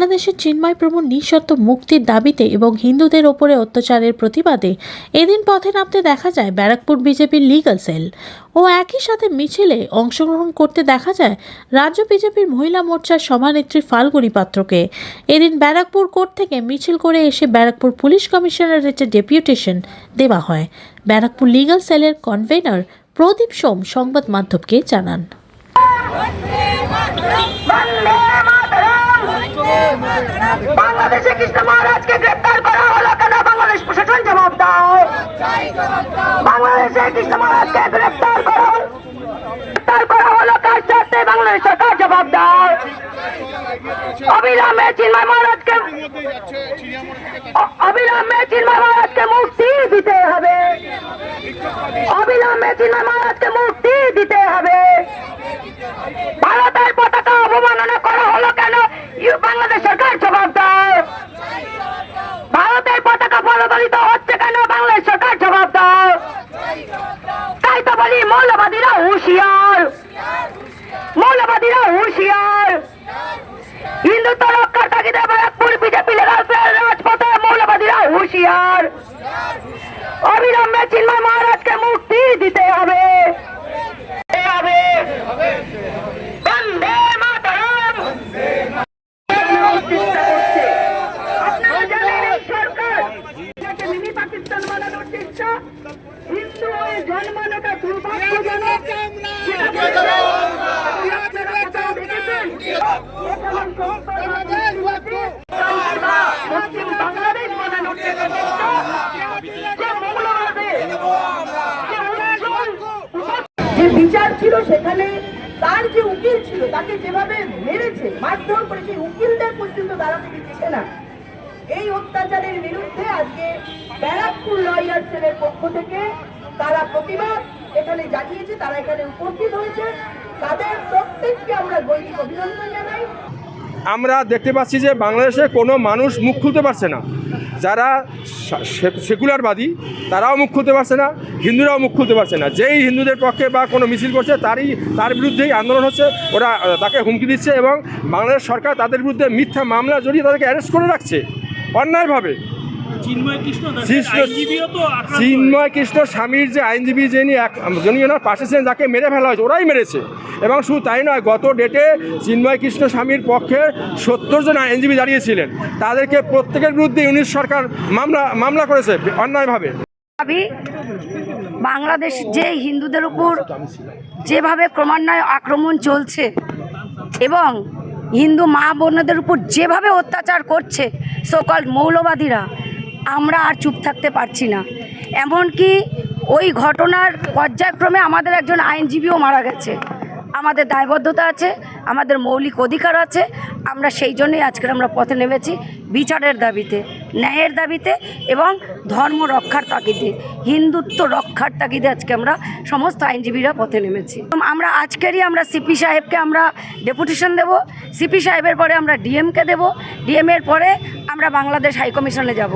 বাংলাদেশের চিন্ময় প্রভুর নিঃশর্ত মুক্তির দাবিতে এবং হিন্দুদের ওপরে অত্যাচারের প্রতিবাদে এদিন পথে নামতে দেখা যায় ব্যারাকপুর বিজেপির লিগ্যাল সেল ও একই সাথে মিছিলে অংশগ্রহণ করতে দেখা যায় রাজ্য বিজেপির মহিলা মোর্চার সভানেত্রী ফাল্গুনী পাত্রকে। এদিন ব্যারাকপুর কোর্ট থেকে মিছিল করে এসে ব্যারাকপুর পুলিশ কমিশনারেটে ডেপুটেশন দেওয়া হয়। ব্যারাকপুর লিগ্যাল সেলের কনভেনর প্রদীপ সোম সংবাদ মাধ্যমকে জানান, বাংলাদেশে কৃষ্ণ মহারাজকে গ্রেপ্তার করা হলো কেন? বাংলাদেশ প্রশাসন জবাব দাও। বাংলাদেশে কৃষ্ণ মহারাজকে গ্রেপ্তার করা হলো কার স্বার্থে? বাংলাদেশ সরকার জবাব দাও। অবিলম্বে চিন্ময় মহারাজকে মুক্তি দিতে হবে। অবিলম্বে চিন্ময় মহারাজকে মুক্তি দিতে হবে। ভারতের পতাকা অবমাননা করা হলো কেন? বাংলাদেশ সরকার জবাব দাও। ভারতের পতাকা পদদলিত হচ্ছে কেন? বাংলাদেশ সরকার জবাব দাও। তাই তো বলি মৌলবাদীরা হুঁশিয়ার, মৌলবাদীরা হুঁশিয়ার। হিন্দুত্ব রক্ষার তাগিদে ব্যারাকপুর বিজেপি লিগ্যাল সেল রাজপথে মৌলবাদীরা হুঁশিয়ার। অবিলম্বে চিন্ময় মহারাজকে মুক্তি দিতে হবে। হিন্দু হয়ে জন্মানোটা দুর্ভাগ্যজনক। পশ্চিম বাংলাদেশ বানানোর যে বিচার ছিল সেখানে তার যে উকিল ছিল তাকে যেভাবে মেরেছে, মারধর করে, সেই উকিলদের পর্যন্ত দাঁড়াতে দিচ্ছে না। এই অত্যাচারের বিরুদ্ধে আজকে ব্যারাকপুর লয়ার সেলের পক্ষ থেকে তারা প্রতিবাদ এখানে জানিয়েছে, তারা এখানে উপস্থিত হয়েছে। তাদের প্রত্যেককে আমরা গৈরিক অভিনন্দন জানাই। আমরা দেখতে পাচ্ছি যে বাংলাদেশে কোনো মানুষ মুখ খুলতে পারছে না। যারা সেকুলারবাদী তারাও মুখ খুলতে পারছে না, হিন্দুরাও মুখ খুলতে পারছে না। যেই হিন্দুদের পক্ষে বা কোনো মিছিল করছে তার বিরুদ্ধেই আন্দোলন হচ্ছে, ওরা তাকে হুমকি দিচ্ছে এবং বাংলাদেশ সরকার তাদের বিরুদ্ধে মিথ্যা মামলা জড়িয়ে তাদেরকে অ্যারেস্ট করে রাখছে অন্যায়ভাবে। চিন্ময় কৃষ্ণ স্বামীর যে আইনজীবী যিনি ওনার পাশে ছিলেন, যাকে মেরে ফেলা হয়েছে, ওরাই মেরেছে। এবং শুধু তাই নয়, গত ডেটে চিন্ময় কৃষ্ণ স্বামীর পক্ষে 70 জন আইনজীবী দাঁড়িয়েছিলেন, তাদেরকে প্রত্যেকের বিরুদ্ধে ইউনিট সরকার মামলা করেছে অন্যায়ভাবে। বাংলাদেশ যে হিন্দুদের উপর যেভাবে ক্রমান্বয়ে আক্রমণ চলছে এবং হিন্দু মা বোনদের উপর যেভাবে অত্যাচার করছে সকল মৌলবাদীরা, আমরা আর চুপ থাকতে পারছি না। এমনকি ওই ঘটনার পর্যায়ক্রমে আমাদের একজন আইনজীবীও মারা গেছে। আমাদের দায়বদ্ধতা আছে, আমাদের মৌলিক অধিকার আছে। আমরা সেই জন্যই আজকে আমরা পথে নেমেছি, বিচারের দাবিতে, ন্যায়ের দাবিতে এবং ধর্ম রক্ষার তাগিদে, হিন্দুত্ব রক্ষার তাগিদে আজকে আমরা সমস্ত আইনজীবীরা পথে নেমেছি। আমরা আজকেরই সিপি সাহেবকে আমরা ডেপুটেশন দেব, সিপি সাহেবের পরে আমরা ডিএমকে দেব, ডিএমের পরে আমরা বাংলাদেশ হাইকমিশনে যাব।